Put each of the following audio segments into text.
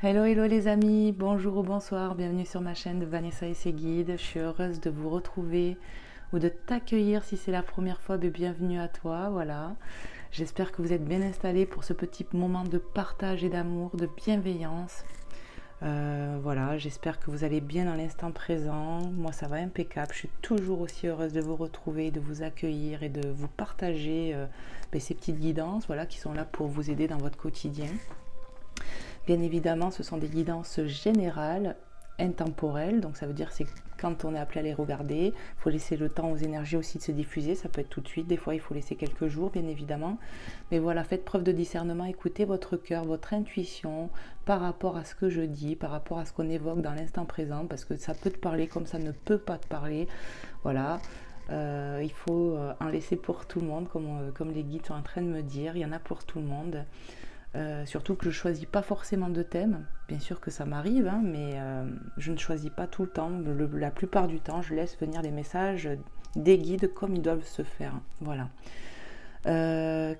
Hello, hello les amis, bonjour ou bonsoir, bienvenue sur ma chaîne de Vanessa et ses guides. Je suis heureuse de vous retrouver ou de t'accueillir si c'est la première fois, mais bienvenue à toi, voilà. J'espère que vous êtes bien installés pour ce petit moment de partage et d'amour, de bienveillance. Voilà, j'espère que vous allez bien dans l'instant présent. Moi ça va impeccable, je suis toujours aussi heureuse de vous retrouver, de vous accueillir et de vous partager ces petites guidances, voilà, qui sont là pour vous aider dans votre quotidien. Bien évidemment, ce sont des guidances générales, intemporelles, donc ça veut dire c'est quand on est appelé à les regarder, il faut laisser le temps aux énergies aussi de se diffuser, ça peut être tout de suite, des fois il faut laisser quelques jours bien évidemment, mais voilà, faites preuve de discernement, écoutez votre cœur, votre intuition par rapport à ce que je dis, par rapport à ce qu'on évoque dans l'instant présent, parce que ça peut te parler comme ça ne peut pas te parler, voilà. Il faut en laisser pour tout le monde, comme les guides sont en train de me dire, il y en a pour tout le monde. Surtout que je ne choisis pas forcément de thème, bien sûr que ça m'arrive, hein, mais je ne choisis pas tout le temps. La plupart du temps, je laisse venir les messages des guides comme ils doivent se faire. Voilà.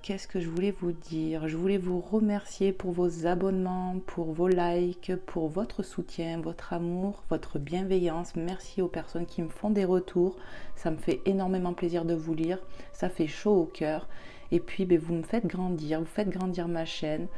Qu'est-ce que je voulais vous dire? Je voulais vous remercier pour vos abonnements, pour vos likes, pour votre soutien, votre amour, votre bienveillance. Merci aux personnes qui me font des retours. Ça me fait énormément plaisir de vous lire. Ça fait chaud au cœur. Et puis, vous me faites grandir ma chaîne.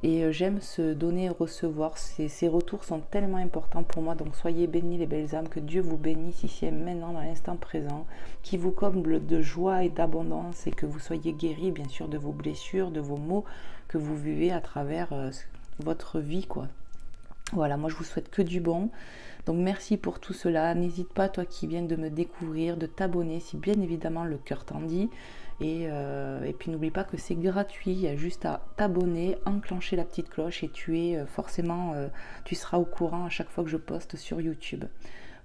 Et j'aime se donner et recevoir. Ces retours sont tellement importants pour moi. Donc, soyez bénis les belles âmes. Que Dieu vous bénisse ici et maintenant dans l'instant présent. Qui vous comble de joie et d'abondance. Et que vous soyez guéris, bien sûr, de vos blessures, de vos maux que vous vivez à travers votre vie, quoi. Voilà, moi je vous souhaite que du bon. Donc merci pour tout cela. N'hésite pas, toi qui viens de me découvrir, de t'abonner si bien évidemment le cœur t'en dit. Et puis n'oublie pas que c'est gratuit, il y a juste à t'abonner, enclencher la petite cloche et tu seras au courant à chaque fois que je poste sur YouTube.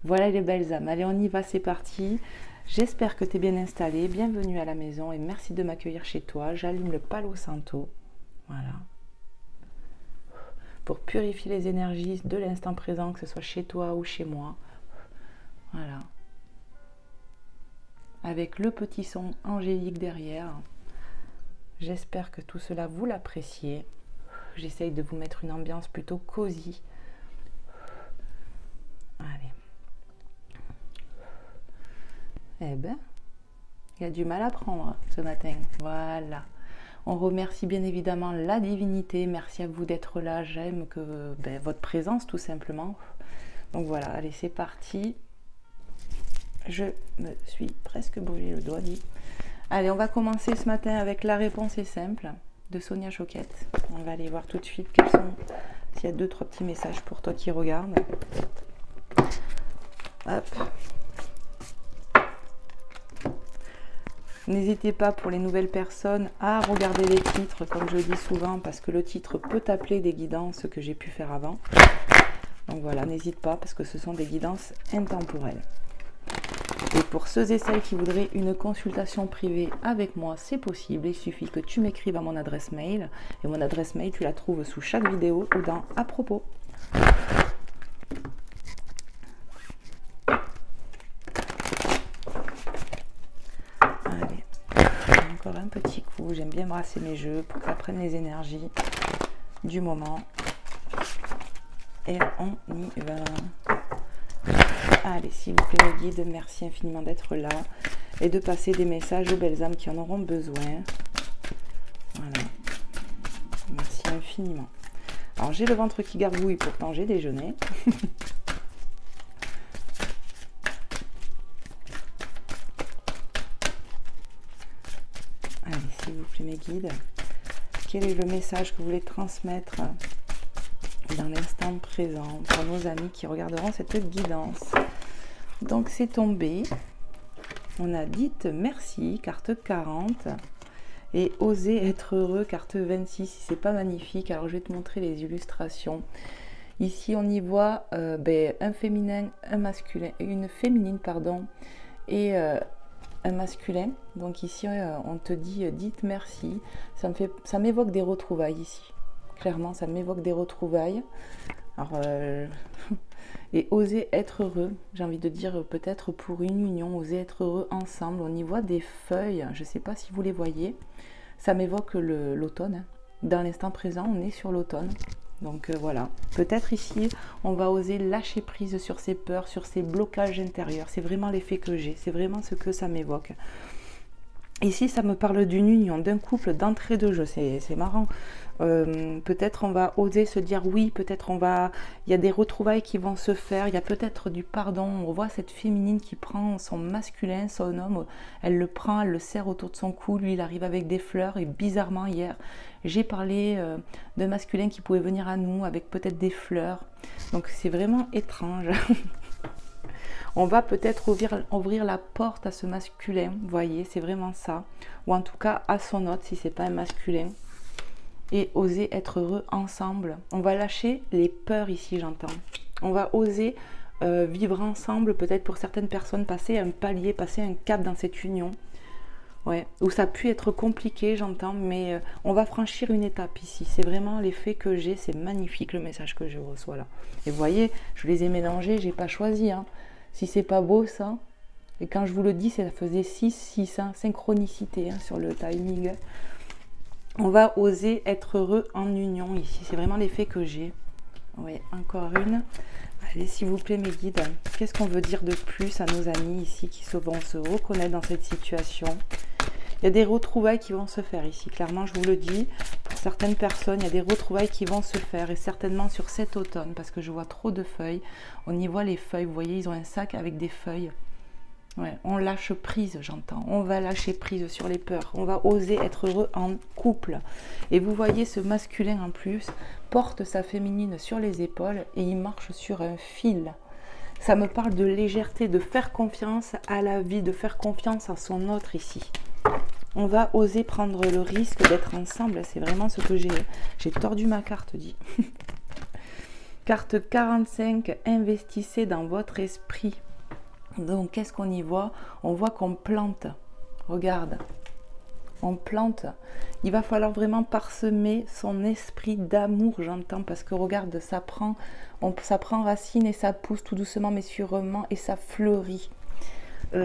Voilà les belles âmes, allez on y va, c'est parti. J'espère que tu es bien installé, bienvenue à la maison et merci de m'accueillir chez toi. J'allume le Palo Santo, voilà. Pour purifier les énergies de l'instant présent, que ce soit chez toi ou chez moi. Voilà. Avec le petit son angélique derrière. J'espère que tout cela vous l'appréciez. J'essaye de vous mettre une ambiance plutôt cosy. Allez. Eh ben, il y a du mal à prendre ce matin. Voilà. On remercie bien évidemment la divinité. Merci à vous d'être là. J'aime que votre présence tout simplement. Donc voilà, allez, c'est parti. Je me suis presque brûlé le doigt dit. Allez, on va commencer ce matin avec La réponse est simple de Sonia Choquette. On va aller voir tout de suite s'il y a 2-3 petits messages pour toi qui regardes. Hop. N'hésitez pas pour les nouvelles personnes à regarder les titres, comme je dis souvent, parce que le titre peut appeler des guidances que j'ai pu faire avant. Donc voilà, n'hésite pas, parce que ce sont des guidances intemporelles. Et pour ceux et celles qui voudraient une consultation privée avec moi, c'est possible. Il suffit que tu m'écrives à mon adresse mail. Et mon adresse mail, tu la trouves sous chaque vidéo ou dans « À propos ». Encore un petit coup, j'aime bien brasser mes jeux pour que ça prenne les énergies du moment. Et on y va. Allez, s'il vous plaît, les guides, merci infiniment d'être là et de passer des messages aux belles âmes qui en auront besoin. Voilà. Merci infiniment. Alors, j'ai le ventre qui gargouille, pourtant j'ai déjeuné. Allez, s'il vous plaît, mes guides, quel est le message que vous voulez transmettre dans l'instant présent pour nos amis qui regarderont cette guidance? Donc, c'est tombé. On a dit merci, carte 40. Et oser être heureux, carte 26. Si c'est pas magnifique, alors je vais te montrer les illustrations. Ici, on y voit un féminin, un masculin, une féminine, pardon, et un masculin. Donc ici, on te dit dites merci. Ça m'évoque des retrouvailles ici. Clairement, ça m'évoque des retrouvailles. Alors, et oser être heureux, j'ai envie de dire peut-être pour une union, oser être heureux ensemble. On y voit des feuilles, je ne sais pas si vous les voyez. Ça m'évoque l'automne. Dans l'instant présent, on est sur l'automne. Donc voilà, peut-être ici, on va oser lâcher prise sur ses peurs, sur ses blocages intérieurs. C'est vraiment l'effet que j'ai, c'est vraiment ce que ça m'évoque. Ici, ça me parle d'une union, d'un couple, d'entrée de jeu, c'est marrant. Peut-être on va oser se dire oui, peut-être il y a des retrouvailles qui vont se faire, il y a peut-être du pardon. On voit cette féminine qui prend son masculin, son homme, elle le prend, elle le serre autour de son cou, lui il arrive avec des fleurs et bizarrement hier, j'ai parlé d'un masculin qui pouvait venir à nous avec peut-être des fleurs. Donc c'est vraiment étrange. On va peut-être ouvrir la porte à ce masculin, vous voyez, c'est vraiment ça. Ou en tout cas à son autre, si c'est pas un masculin. Et oser être heureux ensemble. On va lâcher les peurs ici, j'entends. On va oser vivre ensemble, peut-être pour certaines personnes, passer un palier, passer un cap dans cette union. Ouais, où ça a pu être compliqué, j'entends, mais on va franchir une étape ici. C'est vraiment l'effet que j'ai, c'est magnifique le message que je reçois là. Et vous voyez, je les ai mélangés, j'ai pas choisi, hein. Si c'est pas beau ça, et quand je vous le dis, ça faisait 6, hein, synchronicité hein, sur le timing. On va oser être heureux en union ici, c'est vraiment l'effet que j'ai. Oui, encore une. Allez, s'il vous plaît mes guides, qu'est-ce qu'on veut dire de plus à nos amis ici qui vont se reconnaître dans cette situation? Il y a des retrouvailles qui vont se faire ici, clairement je vous le dis. Pour certaines personnes, il y a des retrouvailles qui vont se faire et certainement sur cet automne parce que je vois trop de feuilles. On y voit les feuilles, vous voyez, ils ont un sac avec des feuilles. Ouais, on lâche prise, j'entends. On va lâcher prise sur les peurs. On va oser être heureux en couple. Et vous voyez ce masculin en plus porte sa féminine sur les épaules et il marche sur un fil. Ça me parle de légèreté, de faire confiance à la vie, de faire confiance à son autre ici. On va oser prendre le risque d'être ensemble. C'est vraiment ce que j'ai tordu ma carte, dit. Carte 45, investissez dans votre esprit. Donc, qu'est-ce qu'on y voit? On voit qu'on plante. Regarde, on plante. Il va falloir vraiment parsemer son esprit d'amour, j'entends, parce que regarde, ça prend racine et ça pousse tout doucement mais sûrement et ça fleurit.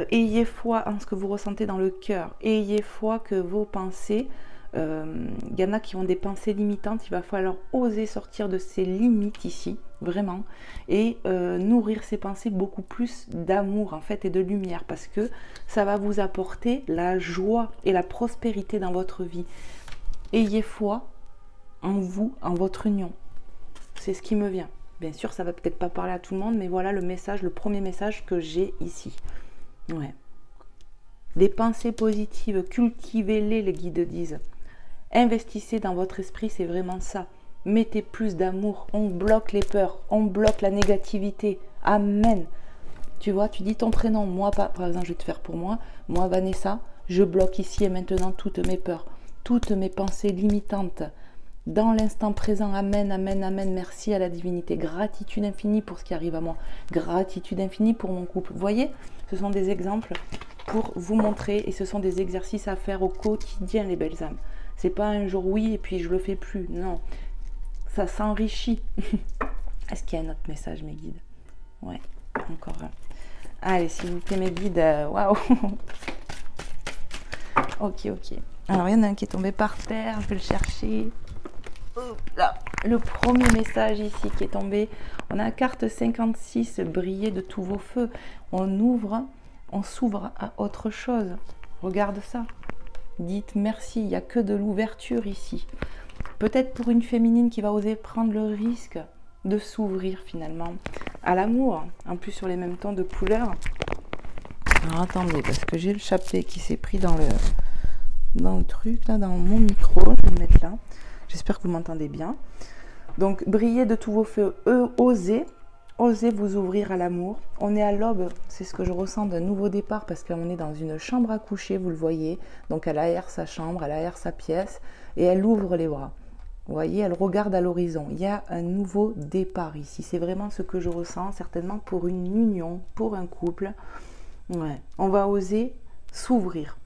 Ayez foi en ce que vous ressentez dans le cœur. Ayez foi que vos pensées, il y en a qui ont des pensées limitantes, il va falloir oser sortir de ces limites ici, vraiment, et nourrir ces pensées beaucoup plus d'amour en fait et de lumière, parce que ça va vous apporter la joie et la prospérité dans votre vie. Ayez foi en vous, en votre union. C'est ce qui me vient. Bien sûr, ça va peut-être pas parler à tout le monde, mais voilà le message, le premier message que j'ai ici. Ouais. Des pensées positives, cultivez-les, les guides disent. Investissez dans votre esprit, c'est vraiment ça. Mettez plus d'amour, on bloque les peurs, on bloque la négativité. Amen. Tu vois, tu dis ton prénom, moi, par exemple, je vais te faire pour moi, Vanessa, je bloque ici et maintenant toutes mes peurs, toutes mes pensées limitantes. Dans l'instant présent, amen, amen, amen, merci à la divinité. Gratitude infinie pour ce qui arrive à moi. Gratitude infinie pour mon couple. Vous voyez, ce sont des exemples pour vous montrer et ce sont des exercices à faire au quotidien, les belles âmes. C'est pas un jour oui et puis je le fais plus. Non, ça s'enrichit. Est-ce qu'il y a un autre message, mes guides? Ouais, encore un. Allez, s'il vous plaît, mes guides. Waouh. Ok. Alors, il y en a un qui est tombé par terre. Je vais le chercher. Hop là. Le premier message ici qui est tombé. On a la carte 56, briller de tous vos feux. On s'ouvre à autre chose. Regarde ça. Dites merci, il n'y a que de l'ouverture ici. Peut-être pour une féminine qui va oser prendre le risque de s'ouvrir finalement à l'amour. En plus sur les mêmes tons de couleurs. Alors attendez, parce que j'ai le chapelet qui s'est pris dans le truc, là, dans mon micro. Je vais le mettre là. J'espère que vous m'entendez bien. Donc, briller de tous vos feux, osez vous ouvrir à l'amour. On est à l'aube, c'est ce que je ressens d'un nouveau départ parce qu'on est dans une chambre à coucher, vous le voyez. Donc, elle aère sa chambre, elle aère sa pièce et elle ouvre les bras. Vous voyez, elle regarde à l'horizon. Il y a un nouveau départ ici. C'est vraiment ce que je ressens, certainement pour une union, pour un couple. Ouais. On va oser s'ouvrir.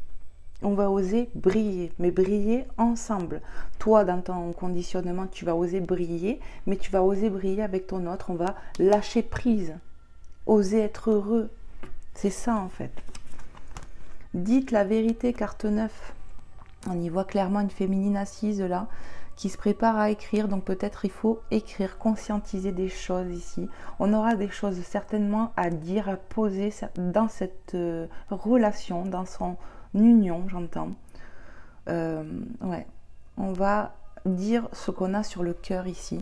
On va oser briller, mais briller ensemble. Toi, dans ton conditionnement, tu vas oser briller, mais tu vas oser briller avec ton autre. On va lâcher prise, oser être heureux. C'est ça, en fait. Dites la vérité, carte 9. On y voit clairement une féminine assise, là, qui se prépare à écrire. Donc peut-être il faut écrire, conscientiser des choses ici. On aura des choses certainement à dire, à poser dans cette relation, dans son union, j'entends. Ouais, on va dire ce qu'on a sur le cœur ici.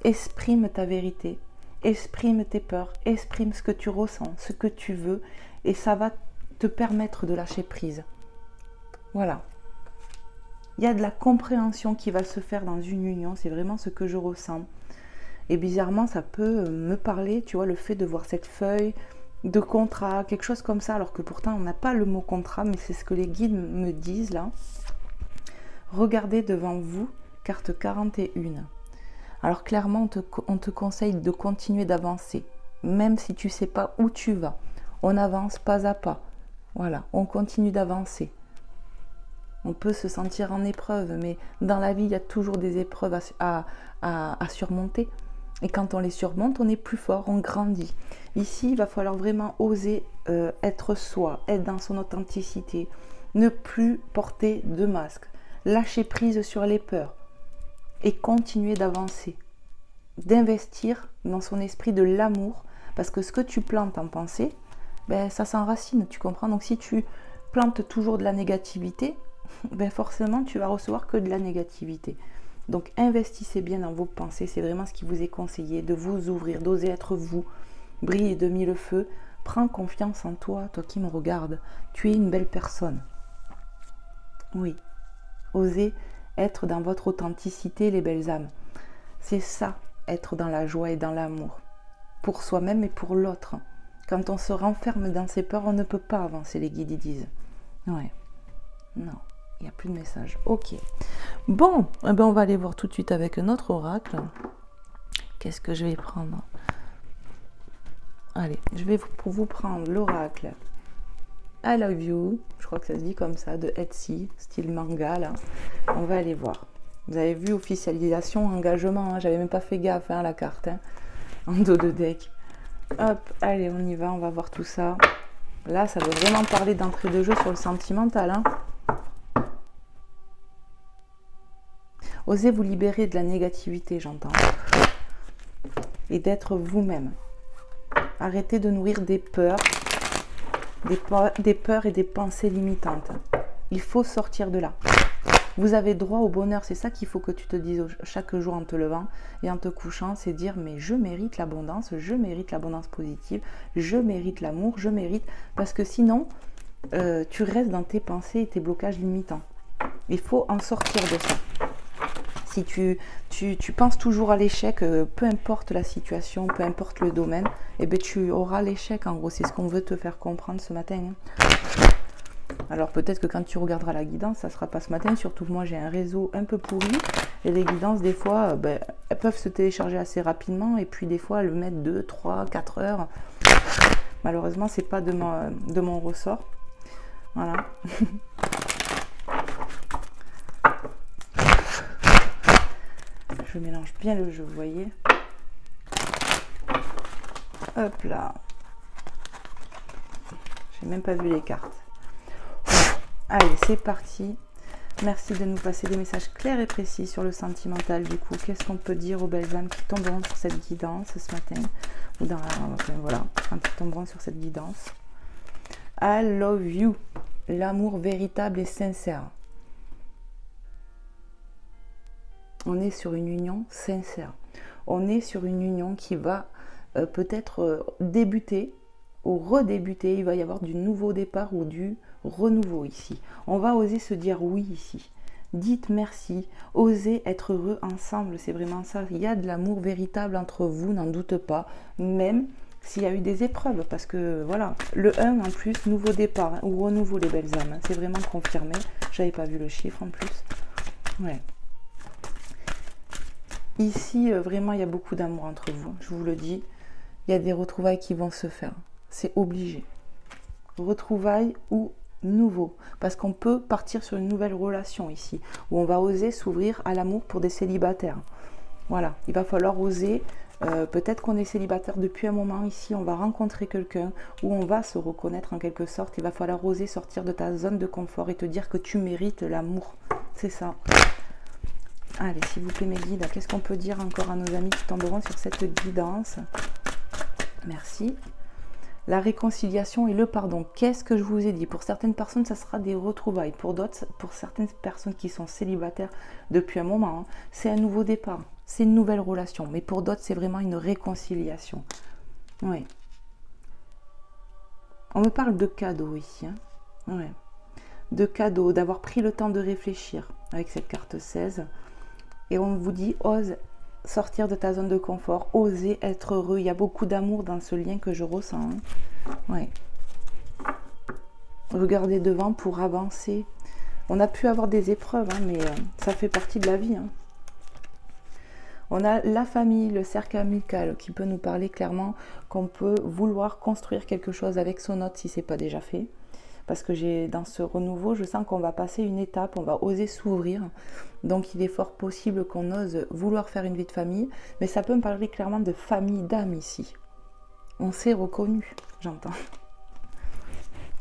Exprime ta vérité, exprime tes peurs, exprime ce que tu ressens, ce que tu veux, et ça va te permettre de lâcher prise. Voilà. Il y a de la compréhension qui va se faire dans une union, c'est vraiment ce que je ressens. Et bizarrement, ça peut me parler, tu vois, le fait de voir cette feuille de contrat, quelque chose comme ça, alors que pourtant on n'a pas le mot contrat, mais c'est ce que les guides me disent là. Regardez devant vous, carte 41. Alors clairement, on te conseille de continuer d'avancer, même si tu ne sais pas où tu vas. On avance pas à pas. Voilà, on continue d'avancer. On peut se sentir en épreuve, mais dans la vie, il y a toujours des épreuves à surmonter. Et quand on les surmonte, on est plus fort, on grandit. Ici, il va falloir vraiment oser être soi, être dans son authenticité, ne plus porter de masque, lâcher prise sur les peurs et continuer d'avancer, d'investir dans son esprit de l'amour, parce que ce que tu plantes en pensée, ben, ça s'enracine, tu comprends? Donc si tu plantes toujours de la négativité, ben forcément tu vas recevoir que de la négativité. Donc investissez bien dans vos pensées, c'est vraiment ce qui vous est conseillé, de vous ouvrir, d'oser être vous, briller de mille feux. Prends confiance en toi, toi qui me regardes, tu es une belle personne. Oui, osez être dans votre authenticité, les belles âmes. C'est ça, être dans la joie et dans l'amour, pour soi-même et pour l'autre. Quand on se renferme dans ses peurs, on ne peut pas avancer, les guides disent. Ouais, non, il n'y a plus de message. Ok, bon, eh ben on va aller voir tout de suite avec notre oracle. Qu'est-ce que je vais prendre? Allez, je vais vous prendre l'oracle I Love You, je crois que ça se dit comme ça, de Etsy, style manga là. On va aller voir. Vous avez vu, officialisation, engagement, hein, j'avais même pas fait gaffe à la carte, hein, en dos de deck. Hop, allez, on y va, on va voir tout ça. Là, ça veut vraiment parler d'entrée de jeu sur le sentimental. Hein. Osez vous libérer de la négativité, j'entends. Et d'être vous-même. Arrêtez de nourrir des peurs et des pensées limitantes. Il faut sortir de là. Vous avez droit au bonheur, c'est ça qu'il faut que tu te dises chaque jour en te levant et en te couchant, c'est dire mais je mérite l'abondance positive, je mérite l'amour, je mérite, parce que sinon tu restes dans tes pensées et tes blocages limitants. Il faut en sortir de ça. Si tu penses toujours à l'échec, peu importe la situation, peu importe le domaine, eh bien tu auras l'échec en gros, c'est ce qu'on veut te faire comprendre ce matin. Hein. Alors peut-être que quand tu regarderas la guidance, ça ne sera pas ce matin, surtout que moi j'ai un réseau un peu pourri et les guidances des fois elles peuvent se télécharger assez rapidement et puis des fois elles mettent 2, 3, 4 heures. Malheureusement c'est pas de mon ressort. Voilà. Je mélange bien le jeu, vous voyez. Hop là. J'ai même pas vu les cartes. Allez, c'est parti. Merci de nous passer des messages clairs et précis sur le sentimental. Du coup, qu'est-ce qu'on peut dire aux belles âmes qui tomberont sur cette guidance ce matin? Ou dans voilà, quand ils tomberont sur cette guidance. I love you. L'amour véritable et sincère. On est sur une union sincère. On est sur une union qui va peut-être débuter ou redébuter. Il va y avoir du nouveau départ ou du renouveau ici. On va oser se dire oui ici. Dites merci. Osez être heureux ensemble. C'est vraiment ça. Il y a de l'amour véritable entre vous, n'en doute pas. Même s'il y a eu des épreuves. Parce que voilà, le 1 en plus, nouveau départ hein, ou renouveau les belles âmes. Hein, c'est vraiment confirmé. J'avais pas vu le chiffre en plus. Ouais. Ici, vraiment, il y a beaucoup d'amour entre vous. Je vous le dis, il y a des retrouvailles qui vont se faire. C'est obligé. Retrouvailles ou nouveau. Parce qu'on peut partir sur une nouvelle relation ici, où on va oser s'ouvrir à l'amour pour des célibataires. Voilà, il va falloir oser. Peut-être qu'on est célibataire depuis un moment ici, on va rencontrer quelqu'un, où on va se reconnaître en quelque sorte. Il va falloir oser sortir de ta zone de confort et te dire que tu mérites l'amour. C'est ça. Allez, s'il vous plaît, mes guides, qu'est-ce qu'on peut dire encore à nos amis qui tomberont sur cette guidance? Merci. La réconciliation et le pardon. Qu'est-ce que je vous ai dit? Pour certaines personnes, ça sera des retrouvailles. Pour d'autres, pour certaines personnes qui sont célibataires depuis un moment, hein, c'est un nouveau départ. C'est une nouvelle relation. Mais pour d'autres, c'est vraiment une réconciliation. Oui. On me parle de cadeaux ici. Hein. Ouais. De cadeaux, d'avoir pris le temps de réfléchir avec cette carte 16. Et on vous dit, ose sortir de ta zone de confort, oser être heureux. Il y a beaucoup d'amour dans ce lien que je ressens. Hein. Ouais. Regardez devant pour avancer. On a pu avoir des épreuves, hein, mais ça fait partie de la vie. Hein. On a la famille, le cercle amical qui peut nous parler clairement qu'on peut vouloir construire quelque chose avec son hôte si ce n'est pas déjà fait. Parce que dans ce renouveau, je sens qu'on va passer une étape, on va oser s'ouvrir. Donc il est fort possible qu'on ose vouloir faire une vie de famille, mais ça peut me parler clairement de famille d'âme ici. On s'est reconnu, j'entends.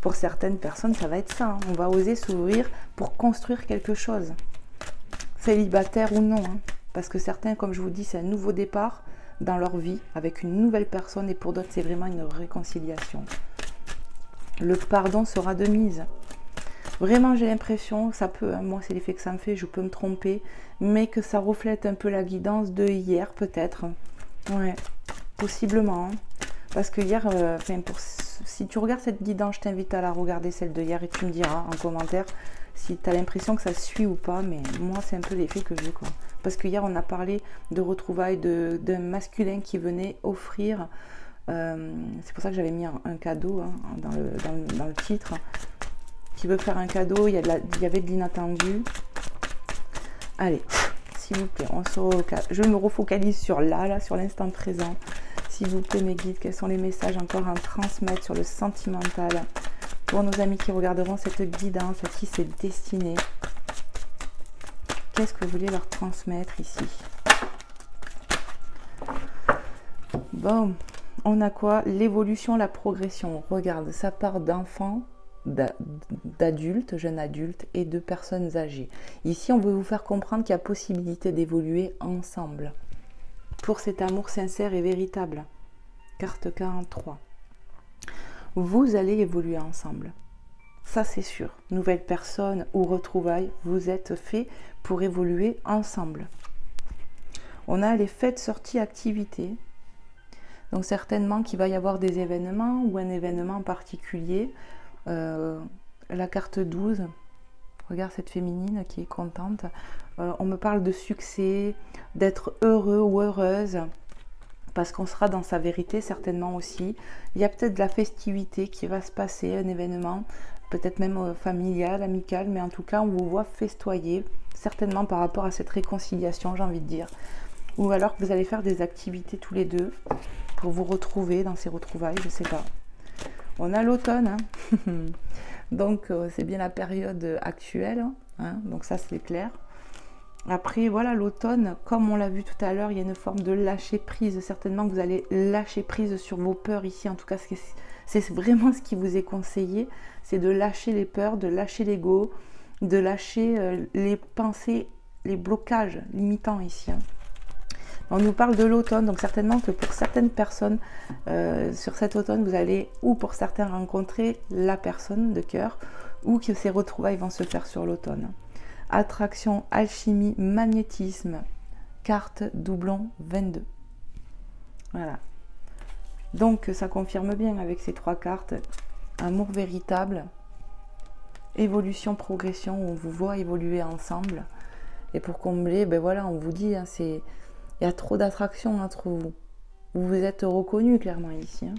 Pour certaines personnes, ça va être ça. Hein. On va oser s'ouvrir pour construire quelque chose. Célibataire ou non. Hein. Parce que certains, comme je vous dis, c'est un nouveau départ dans leur vie avec une nouvelle personne et pour d'autres, c'est vraiment une réconciliation. Le pardon sera de mise. Vraiment, j'ai l'impression, ça peut, hein, moi c'est l'effet que ça me fait, je peux me tromper, mais que ça reflète un peu la guidance de hier peut-être. Ouais, possiblement. Hein. Parce que hier, si tu regardes cette guidance, je t'invite à la regarder, celle de hier, et tu me diras en commentaire si tu as l'impression que ça suit ou pas, mais moi c'est un peu l'effet que j'ai, quoi. Parce que hier, on a parlé de retrouvailles d'un masculin qui venait offrir... c'est pour ça que j'avais mis un cadeau hein, dans le titre. Qui veut faire un cadeau, il y avait de l'inattendu. Allez, s'il vous plaît, je me refocalise sur sur l'instant présent. S'il vous plaît, mes guides, quels sont les messages encore à transmettre sur le sentimental pour nos amis qui regarderont cette guidance, à qui c'est destiné? Qu'est-ce que vous voulez leur transmettre ici? Bon. On a quoi? L'évolution, la progression. Regarde, ça part d'enfants, d'adultes, jeunes adultes et de personnes âgées. Ici, on veut vous faire comprendre qu'il y a possibilité d'évoluer ensemble. Pour cet amour sincère et véritable. Carte 43. Vous allez évoluer ensemble. Ça, c'est sûr. Nouvelle personne ou retrouvailles, vous êtes fait pour évoluer ensemble. On a les fêtes, sorties, activités. Donc certainement qu'il va y avoir des événements ou un événement particulier. La carte 12, regarde cette féminine qui est contente. On me parle de succès, d'être heureux ou heureuse, parce qu'on sera dans sa vérité certainement aussi. Il y a peut-être de la festivité qui va se passer, un événement, peut-être même familial, amical, mais en tout cas on vous voit festoyer, certainement par rapport à cette réconciliation, j'ai envie de dire. Ou alors que vous allez faire des activités tous les deux, pour vous retrouver dans ces retrouvailles, je sais pas. On a l'automne, hein. Donc c'est bien la période actuelle, hein. Donc ça c'est clair. Après voilà, l'automne, comme on l'a vu tout à l'heure, il y a une forme de lâcher prise. Certainement que vous allez lâcher prise sur vos peurs ici. En tout cas, c'est vraiment ce qui vous est conseillé, c'est de lâcher les peurs, de lâcher l'ego, de lâcher les pensées, les blocages limitants ici, hein. On nous parle de l'automne, donc certainement que pour certaines personnes, sur cet automne, vous allez, ou pour certains, rencontrer la personne de cœur, ou que ces retrouvailles vont se faire sur l'automne. Attraction, alchimie, magnétisme, carte doublon 22. Voilà. Donc ça confirme bien avec ces trois cartes, amour véritable, évolution, progression, on vous voit évoluer ensemble. Et pour combler, ben voilà, on vous dit, hein, il y a trop d'attraction entre vous. Vous vous êtes reconnus clairement ici. Hein.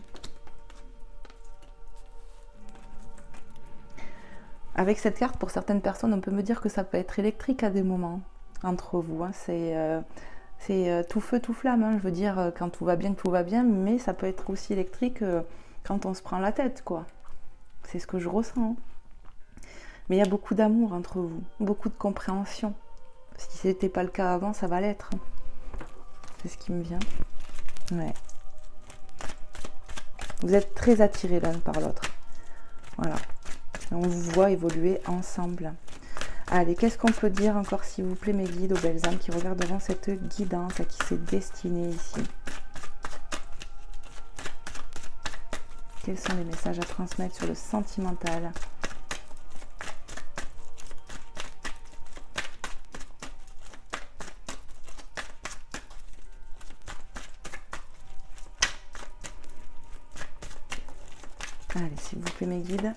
Avec cette carte, pour certaines personnes, on peut me dire que ça peut être électrique à des moments entre vous. Hein. C'est tout feu, tout flamme. Hein. Je veux dire, quand tout va bien, mais ça peut être aussi électrique quand on se prend la tête, quoi. C'est ce que je ressens. Hein. Mais il y a beaucoup d'amour entre vous, beaucoup de compréhension. Si ce n'était pas le cas avant, ça va l'être. Hein. C'est ce qui me vient. Ouais. Vous êtes très attirés l'un par l'autre. Voilà. On vous voit évoluer ensemble. Allez, qu'est-ce qu'on peut dire encore, s'il vous plaît, mes guides, aux belles âmes qui regarderont cette guidance à qui c'est destiné ici? Quels sont les messages à transmettre sur le sentimental? Allez, s'il vous plaît, mes guides.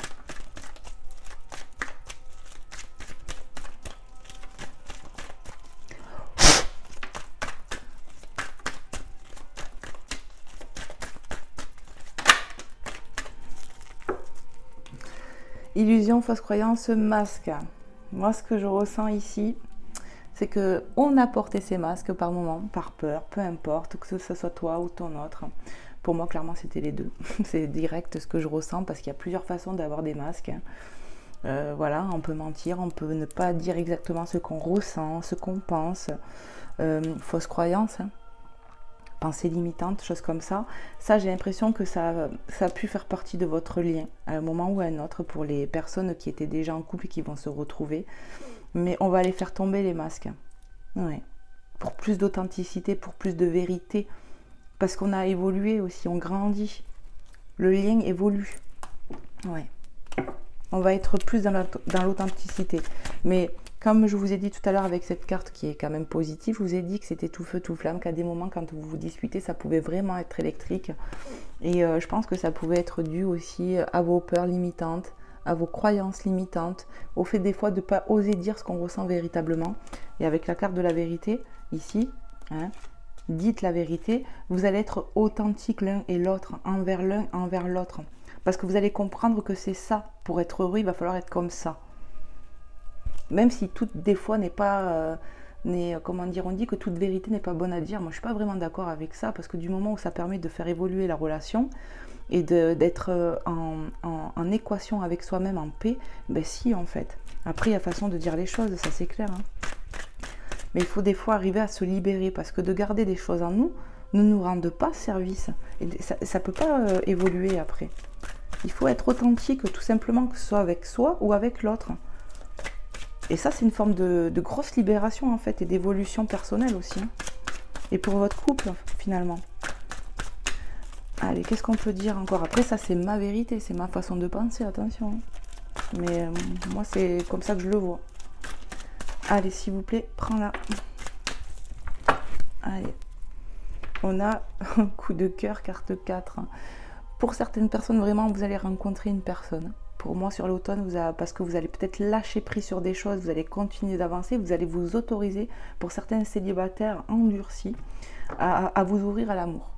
Illusion, fausse croyance, masque. Moi, ce que je ressens ici, c'est que on a porté ces masques par moment, par peur, peu importe, que ce soit toi ou ton autre. Pour moi, clairement, c'était les deux. C'est direct ce que je ressens, parce qu'il y a plusieurs façons d'avoir des masques. Voilà, on peut mentir, on peut ne pas dire exactement ce qu'on ressent, ce qu'on pense. Fausse croyance, pensée limitante, choses comme ça. Ça, j'ai l'impression que ça a pu faire partie de votre lien, à un moment ou à un autre, pour les personnes qui étaient déjà en couple et qui vont se retrouver. Mais on va les faire tomber, les masques. Ouais. Pour plus d'authenticité, pour plus de vérité. Parce qu'on a évolué aussi, on grandit. Le lien évolue. Ouais. On va être plus dans l'authenticité. Mais comme je vous ai dit tout à l'heure avec cette carte qui est quand même positive, je vous ai dit que c'était tout feu, tout flamme, qu'à des moments, quand vous vous disputez, ça pouvait vraiment être électrique. Et je pense que ça pouvait être dû aussi à vos peurs limitantes, à vos croyances limitantes, au fait des fois de ne pas oser dire ce qu'on ressent véritablement. Et avec la carte de la vérité, ici, dites la vérité, vous allez être authentique l'un et l'autre, envers l'un, envers l'autre. Parce que vous allez comprendre que c'est ça. Pour être heureux, il va falloir être comme ça. Même si tout, des fois, n'est pas... comment dire, on dit que toute vérité n'est pas bonne à dire. Moi, je ne suis pas vraiment d'accord avec ça, parce que du moment où ça permet de faire évoluer la relation et d'être en équation avec soi-même, en paix, ben si, en fait. Après, il y a façon de dire les choses, ça c'est clair. Mais il faut des fois arriver à se libérer, parce que de garder des choses en nous ne nous rende pas service. Et ça ne peut pas évoluer après. Il faut être authentique, tout simplement, que ce soit avec soi ou avec l'autre. Et ça, c'est une forme de grosse libération, en fait, et d'évolution personnelle aussi. Et pour votre couple, finalement. Allez, qu'est-ce qu'on peut dire encore? Après, ça, c'est ma vérité, c'est ma façon de penser, attention. Mais moi, c'est comme ça que je le vois. Allez, s'il vous plaît, prends-la. Allez. On a un coup de cœur, carte 4. Pour certaines personnes, vraiment, vous allez rencontrer une personne. Pour moi, sur l'automne, parce que vous allez peut-être lâcher prise sur des choses, vous allez continuer d'avancer, vous allez vous autoriser, pour certains célibataires endurcis, à vous ouvrir à l'amour.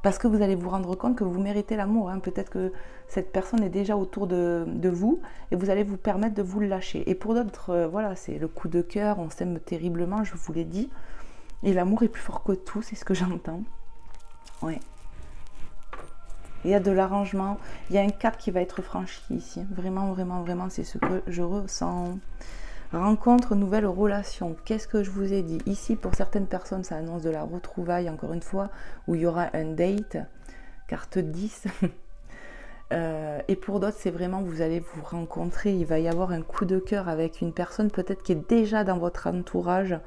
Parce que vous allez vous rendre compte que vous méritez l'amour. Peut-être que cette personne est déjà autour de vous et vous allez vous permettre de vous le lâcher. Et pour d'autres, voilà, c'est le coup de cœur, on s'aime terriblement, je vous l'ai dit. Et l'amour est plus fort que tout, c'est ce que j'entends. Ouais. Il y a de l'arrangement, il y a un cap qui va être franchi ici. Vraiment, vraiment, vraiment, c'est ce que je ressens. Rencontre, nouvelle relation. Qu'est-ce que je vous ai dit? Ici, pour certaines personnes, ça annonce de la retrouvaille, encore une fois, où il y aura un date. Carte 10. Et pour d'autres, c'est vraiment, vous allez vous rencontrer. Il va y avoir un coup de cœur avec une personne, peut-être qui est déjà dans votre entourage.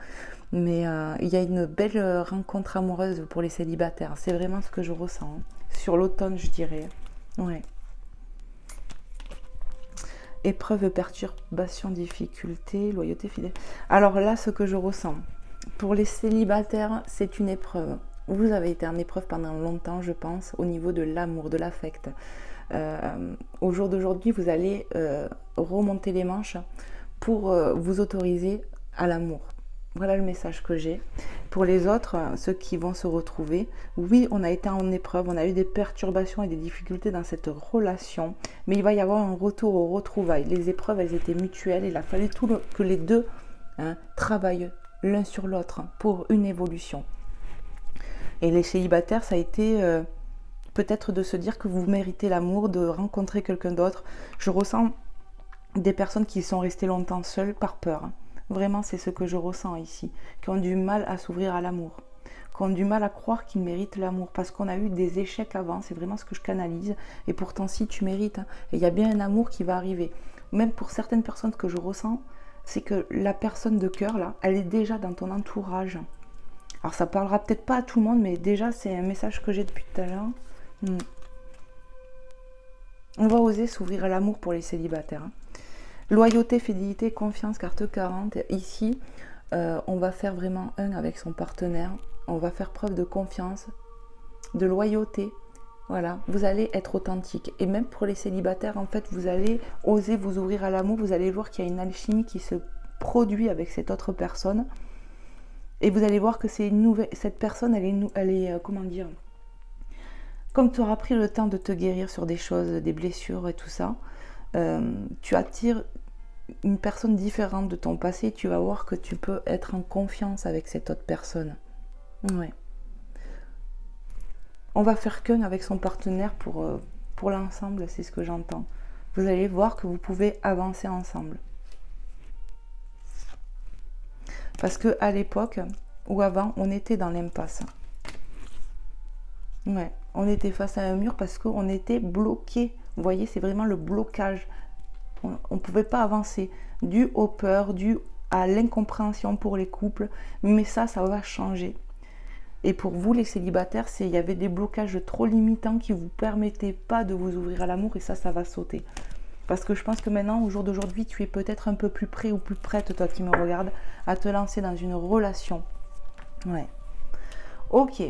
Mais il y a une belle rencontre amoureuse pour les célibataires. C'est vraiment ce que je ressens. Sur l'automne, je dirais. Ouais. Épreuve, perturbation, difficulté, loyauté, fidèle. Alors là, ce que je ressens. Pour les célibataires, c'est une épreuve. Vous avez été en épreuve pendant longtemps, je pense, au niveau de l'amour, de l'affect. Au jour d'aujourd'hui, vous allez remonter les manches pour vous autoriser à l'amour. Voilà le message que j'ai. Pour les autres, ceux qui vont se retrouver, oui, on a été en épreuve, on a eu des perturbations et des difficultés dans cette relation, mais il va y avoir un retour aux retrouvailles. Les épreuves, elles étaient mutuelles, il a fallu que les deux travaillent l'un sur l'autre pour une évolution. Et les célibataires, ça a été peut-être de se dire que vous méritez l'amour, de rencontrer quelqu'un d'autre. Je ressens des personnes qui sont restées longtemps seules par peur. Vraiment, c'est ce que je ressens ici, qui ont du mal à s'ouvrir à l'amour, qui ont du mal à croire qu'ils méritent l'amour, parce qu'on a eu des échecs avant, c'est vraiment ce que je canalise, et pourtant si tu mérites, et il y a bien un amour qui va arriver. Même pour certaines personnes que je ressens, c'est que la personne de cœur, là, elle est déjà dans ton entourage. Alors ça parlera peut-être pas à tout le monde, mais déjà c'est un message que j'ai depuis tout à l'heure. On va oser s'ouvrir à l'amour pour les célibataires. Loyauté, fidélité, confiance, carte 40. Ici, on va faire vraiment un avec son partenaire. On va faire preuve de confiance, de loyauté. Voilà, vous allez être authentique. Et même pour les célibataires, en fait, vous allez oser vous ouvrir à l'amour. Vous allez voir qu'il y a une alchimie qui se produit avec cette autre personne. Et vous allez voir que c'est une nouvelle, cette personne, elle est comment dire, comme tu auras pris le temps de te guérir sur des choses, des blessures et tout ça, tu attires une personne différente de ton passé. Tu vas voir que tu peux être en confiance avec cette autre personne. Ouais. On va faire qu'un avec son partenaire pour l'ensemble, c'est ce que j'entends. Vous allez voir que vous pouvez avancer ensemble. Parce qu'à l'époque, ou avant, on était dans l'impasse. Ouais, on était face à un mur parce qu'on était bloqué. Vous voyez, c'est vraiment le blocage. On ne pouvait pas avancer. Dû aux peurs, dû à l'incompréhension pour les couples. Mais ça va changer. Et pour vous, les célibataires, il y avait des blocages trop limitants qui ne vous permettaient pas de vous ouvrir à l'amour. Et ça va sauter. Parce que je pense que maintenant, au jour d'aujourd'hui, tu es peut-être un peu plus prêt ou plus prête, toi qui me regardes, à te lancer dans une relation. Ouais. Ok.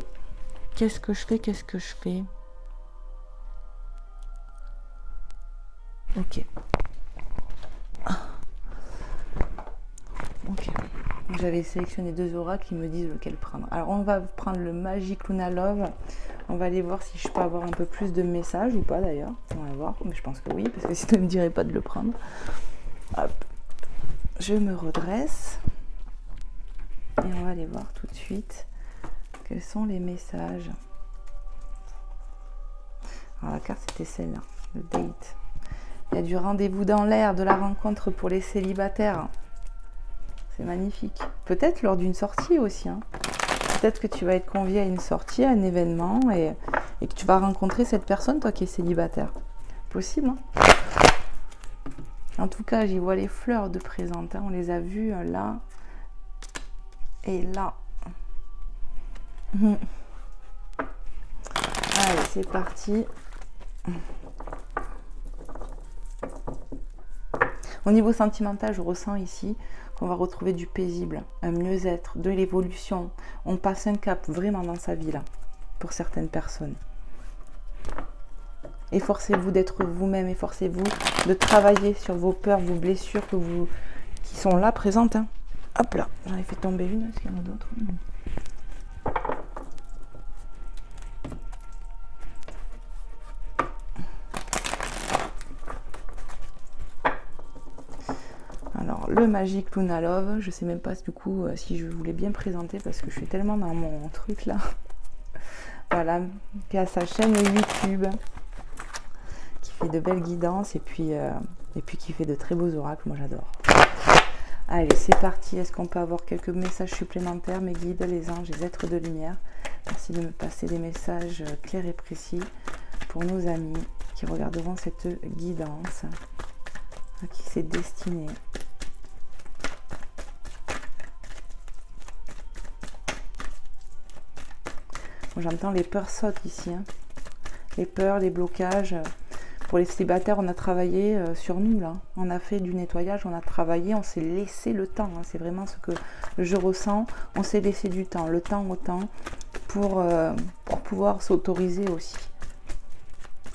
Qu'est-ce que je fais? Qu'est-ce que je fais? Ok. Ok. J'avais sélectionné 2 oracles qui me disent lequel prendre. Alors, on va prendre le Magic Luna Love. On va aller voir si je peux avoir un peu plus de messages ou pas d'ailleurs. On va voir, mais je pense que oui, parce que sinon, il ne me dirait pas de le prendre. Hop. Je me redresse. Et on va aller voir tout de suite quels sont les messages. Alors, la carte, c'était celle-là, le date. Il y a du rendez-vous dans l'air, de la rencontre pour les célibataires. C'est magnifique. Peut-être lors d'une sortie aussi. Hein. Peut-être que tu vas être convié à une sortie, à un événement, et que tu vas rencontrer cette personne, toi qui es célibataire. Possible, hein. En tout cas, j'y vois les fleurs de présente. Hein. On les a vues là et là. Allez, c'est parti. Au niveau sentimental, je ressens ici qu'on va retrouver du paisible, un mieux-être, de l'évolution. On passe un cap vraiment dans sa vie là, pour certaines personnes. Efforcez-vous d'être vous-même, efforcez-vous de travailler sur vos peurs, vos blessures qui sont là présentes. Hein. Hop là, j'en ai fait tomber une, est-ce qu'il y en a d'autres? Alors, le Magic Luna Love, je sais même pas du coup si je voulais bien présenter parce que je suis tellement dans mon truc là. Voilà, qui a sa chaîne YouTube, qui fait de belles guidances et puis qui fait de très beaux oracles, moi j'adore. Allez, c'est parti, est-ce qu'on peut avoir quelques messages supplémentaires, mes guides, les anges, les êtres de lumière? Merci de me passer des messages clairs et précis pour nos amis qui regarderont cette guidance, à qui c'est destiné. J'entends les peurs sautent ici, hein. Les peurs, les blocages. Pour les célibataires, on a travaillé sur nous là. On a fait du nettoyage, on a travaillé, on s'est laissé le temps. Hein. C'est vraiment ce que je ressens. On s'est laissé du temps, le temps au temps, pour pouvoir s'autoriser aussi.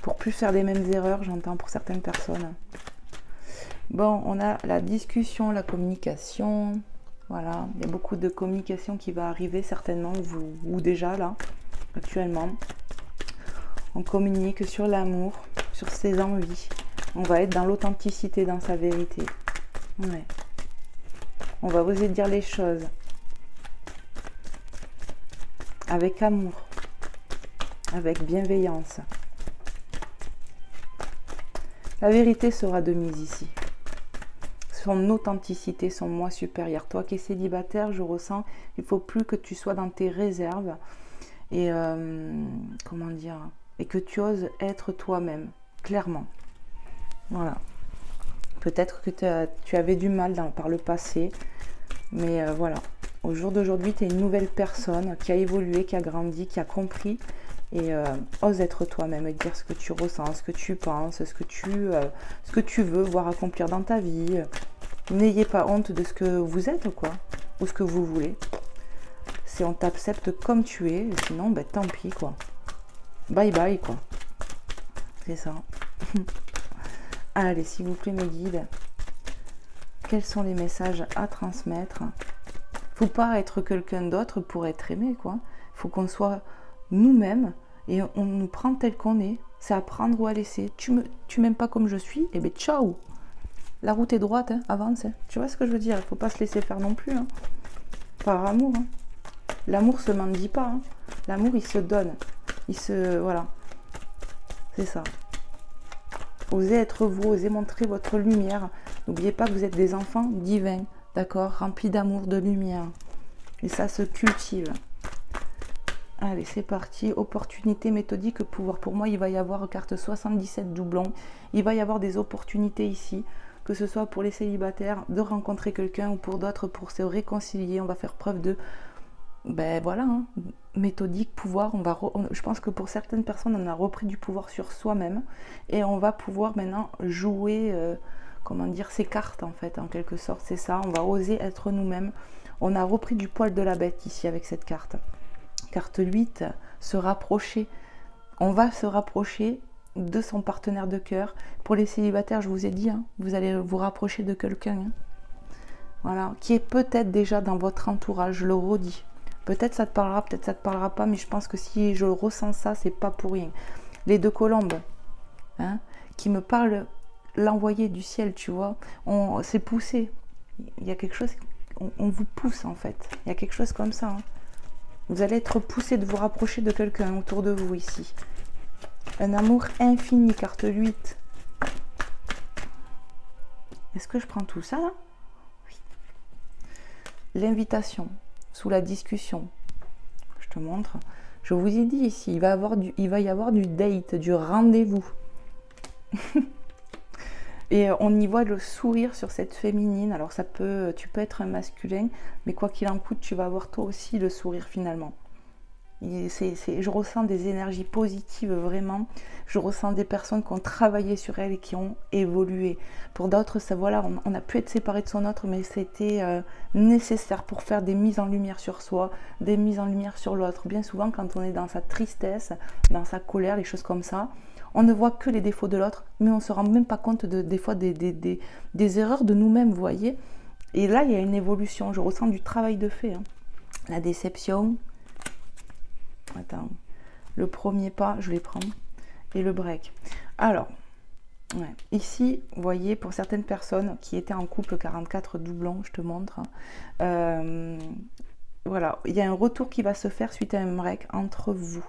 Pour plus faire les mêmes erreurs, j'entends pour certaines personnes. Bon, on a la discussion, la communication. Voilà, il y a beaucoup de communication qui va arriver certainement, ou déjà là. Actuellement, on communique sur l'amour, sur ses envies. On va être dans l'authenticité, dans sa vérité. Ouais. On va oser dire les choses avec amour, avec bienveillance. La vérité sera de mise ici. Son authenticité, son moi supérieur. Toi qui es célibataire, je ressens, il ne faut plus que tu sois dans tes réserves. Et comment dire, et que tu oses être toi-même, clairement. Voilà. Peut-être que tu avais du mal par le passé. Mais voilà, au jour d'aujourd'hui, tu es une nouvelle personne qui a évolué, qui a grandi, qui a compris. Et ose être toi-même et dire ce que tu ressens, ce que tu penses, ce que tu veux voir accomplir dans ta vie. N'ayez pas honte de ce que vous êtes, quoi, ou ce que vous voulez. Si on t'accepte comme tu es, sinon, ben, tant pis, quoi. Bye bye, quoi. C'est ça. Allez, s'il vous plaît, mes guides, quels sont les messages à transmettre? Faut pas être quelqu'un d'autre pour être aimé, quoi. Faut qu'on soit nous-mêmes et on nous prend tel qu'on est. C'est à prendre ou à laisser. Tu m'aimes pas comme je suis, et ben ciao. La route est droite, hein, avance. Hein. Tu vois ce que je veux dire? Il faut pas se laisser faire non plus. Hein. Par amour. Hein. L'amour se mendie pas. Hein. L'amour, il se donne. Voilà. C'est ça. Osez être vous, osez montrer votre lumière. N'oubliez pas que vous êtes des enfants divins, d'accord, remplis d'amour, de lumière. Et ça se cultive. Allez, c'est parti. Opportunité, méthodique, pouvoir. Pour moi, il va y avoir carte 77 doublons. Il va y avoir des opportunités ici, que ce soit pour les célibataires de rencontrer quelqu'un ou pour d'autres pour se réconcilier. On va faire preuve de, ben voilà, hein, méthodique, pouvoir. Je pense que pour certaines personnes, on a repris du pouvoir sur soi-même et on va pouvoir maintenant jouer, comment dire, ses cartes en fait, en quelque sorte. C'est ça, on va oser être nous-mêmes. On a repris du poil de la bête ici avec cette carte. Carte 8, se rapprocher. On va se rapprocher de son partenaire de cœur. Pour les célibataires, je vous ai dit, hein, vous allez vous rapprocher de quelqu'un, hein, voilà, qui est peut-être déjà dans votre entourage, je le redis. Peut-être ça te parlera, peut-être ça te parlera pas, mais je pense que si je ressens ça, c'est pas pour rien. Les deux colombes, hein, qui me parlent, l'envoyé du ciel, tu vois, c'est poussé. Il y a quelque chose, on vous pousse en fait. Il y a quelque chose comme ça. Hein. Vous allez être poussé de vous rapprocher de quelqu'un autour de vous ici. Un amour infini, carte 8. Est-ce que je prends tout ça là? Oui. L'invitation, sous la discussion. Je te montre. Je vous ai dit ici, il va y avoir du date, du rendez-vous. Et on y voit le sourire sur cette féminine. Alors tu peux être un masculin, mais quoi qu'il en coûte, tu vas avoir toi aussi le sourire finalement. Je ressens des énergies positives vraiment. Je ressens des personnes qui ont travaillé sur elles et qui ont évolué. Pour d'autres, ça voilà, on a pu être séparés de son autre, mais c'était nécessaire pour faire des mises en lumière sur soi, des mises en lumière sur l'autre. Bien souvent, quand on est dans sa tristesse, dans sa colère, les choses comme ça, on ne voit que les défauts de l'autre, mais on ne se rend même pas compte des fois des erreurs de nous-mêmes, vous voyez. Et là, il y a une évolution. Je ressens du travail de fait. Hein. La déception. Attends, le premier pas, je vais prendre, et le break. Alors, ouais, ici, vous voyez, pour certaines personnes qui étaient en couple 44 doublons, je te montre, voilà, il y a un retour qui va se faire suite à un break entre vous.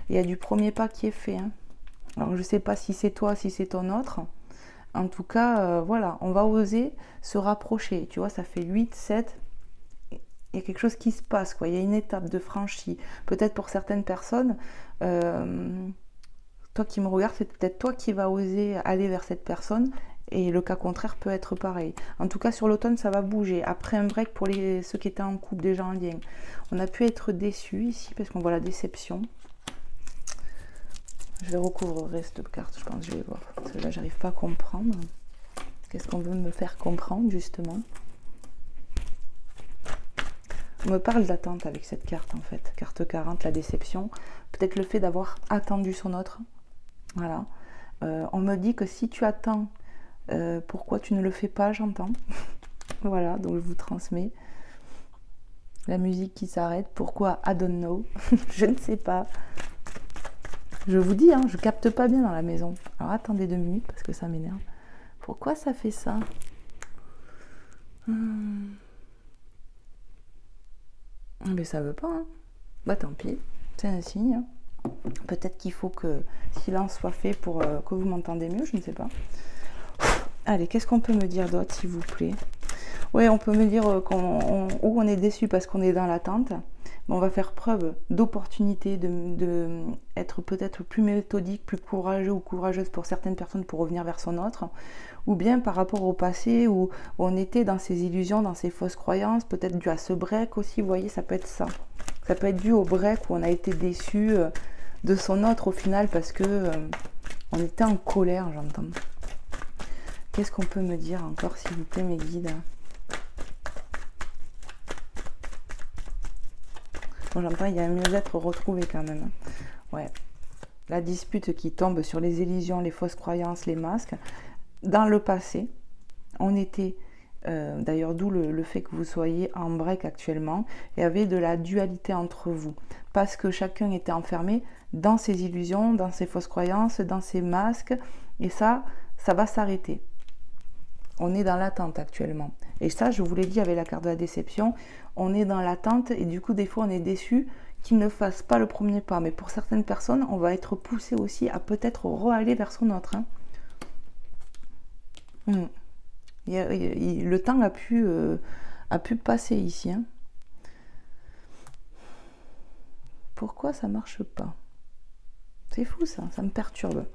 Il y a du premier pas qui est fait. Hein. Alors, je ne sais pas si c'est toi, si c'est ton autre. En tout cas, voilà, on va oser se rapprocher. Tu vois, ça fait 8, 7... Il y a quelque chose qui se passe, quoi. Il y a une étape de franchie. Peut-être pour certaines personnes, toi qui me regardes, c'est peut-être toi qui vas oser aller vers cette personne et le cas contraire peut être pareil. En tout cas, sur l'automne, ça va bouger. Après un break, pour ceux qui étaient en couple, déjà en lien, on a pu être déçus ici parce qu'on voit la déception. Je vais recouvrir cette carte, je pense, je vais voir. Parce que là, j'arrive pas à comprendre. Qu'est-ce qu'on veut me faire comprendre, justement? On me parle d'attente avec cette carte en fait, carte 40, la déception, peut-être le fait d'avoir attendu son autre, voilà. On me dit que si tu attends, pourquoi tu ne le fais pas, j'entends, voilà, donc je vous transmets. La musique qui s'arrête, pourquoi I don't know, je ne sais pas. Je vous dis, hein, je capte pas bien dans la maison, alors attendez 2 minutes parce que ça m'énerve. Pourquoi ça fait ça? Mais ça veut pas, hein. Bah tant pis, c'est un signe. Hein. Peut-être qu'il faut que silence soit fait pour que vous m'entendez mieux, je ne sais pas. Allez, qu'est-ce qu'on peut me dire d'autre, s'il vous plaît? Oui, on peut me dire qu'on est déçu parce qu'on est dans l'attente, mais on va faire preuve d'opportunité, de être peut-être plus méthodique, plus courageux ou courageuse pour certaines personnes pour revenir vers son autre, ou bien par rapport au passé où on était dans ces illusions, dans ces fausses croyances, peut-être dû à ce break aussi, vous voyez, ça peut être ça. Ça peut être dû au break où on a été déçu de son autre au final parce que on était en colère, j'entends. Qu'est-ce qu'on peut me dire encore, s'il vous plaît, mes guides? Bon, j'entends, il y a un mieux-être retrouvé quand même. Ouais. La dispute qui tombe sur les illusions, les fausses croyances, les masques. Dans le passé, on était, d'ailleurs d'où le fait que vous soyez en break actuellement, il y avait de la dualité entre vous. Parce que chacun était enfermé dans ses illusions, dans ses fausses croyances, dans ses masques. Et ça va s'arrêter. On est dans l'attente actuellement. Et ça, je vous l'ai dit avec la carte de la déception, on est dans l'attente et du coup, des fois, on est déçu qu'il ne fasse pas le premier pas. Mais pour certaines personnes, on va être poussé aussi à peut-être re-aller vers son autre. Le temps a pu passer ici. Pourquoi ça marche pas? C'est fou ça me perturbe.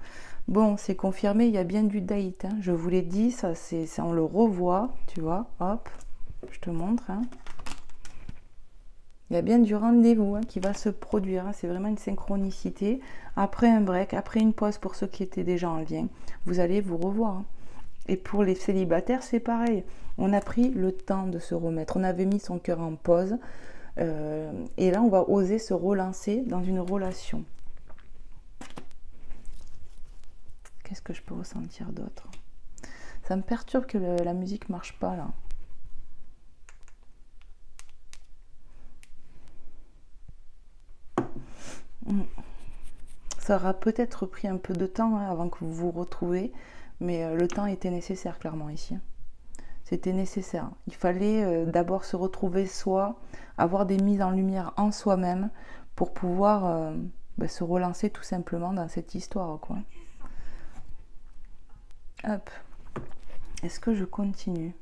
Bon, c'est confirmé, il y a bien du date. Je vous l'ai dit, ça, on le revoit, tu vois. Hop, je te montre. Il y a bien du rendez-vous qui va se produire. C'est vraiment une synchronicité. Après un break, après une pause pour ceux qui étaient déjà en lien, vous allez vous revoir. Et pour les célibataires, c'est pareil. On a pris le temps de se remettre. On avait mis son cœur en pause. Et là, on va oser se relancer dans une relation. Qu'est-ce que je peux ressentir d'autre? Ça me perturbe que la musique marche pas là. Ça aura peut-être pris un peu de temps avant que vous vous retrouviez, mais le temps était nécessaire clairement ici. C'était nécessaire. Il fallait d'abord se retrouver soi, avoir des mises en lumière en soi-même pour pouvoir se relancer tout simplement dans cette histoire, quoi. Hop. Est-ce que je continue?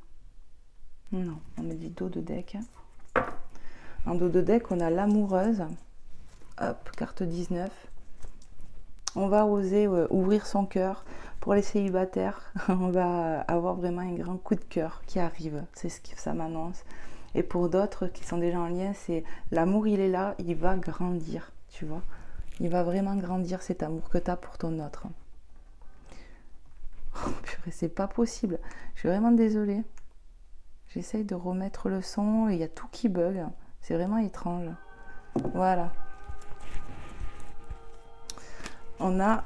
Non, on me dit dos de deck. En dos de deck, on a l'amoureuse. Hop, carte 19. On va oser ouvrir son cœur. Pour les célibataires, on va avoir vraiment un grand coup de cœur qui arrive. C'est ce que ça m'annonce. Et pour d'autres qui sont déjà en lien, c'est l'amour, il est là, il va grandir, tu vois. Il va vraiment grandir cet amour que tu as pour ton autre. Oh purée, c'est pas possible. Je suis vraiment désolée. J'essaye de remettre le son et il y a tout qui bug. C'est vraiment étrange. Voilà. On a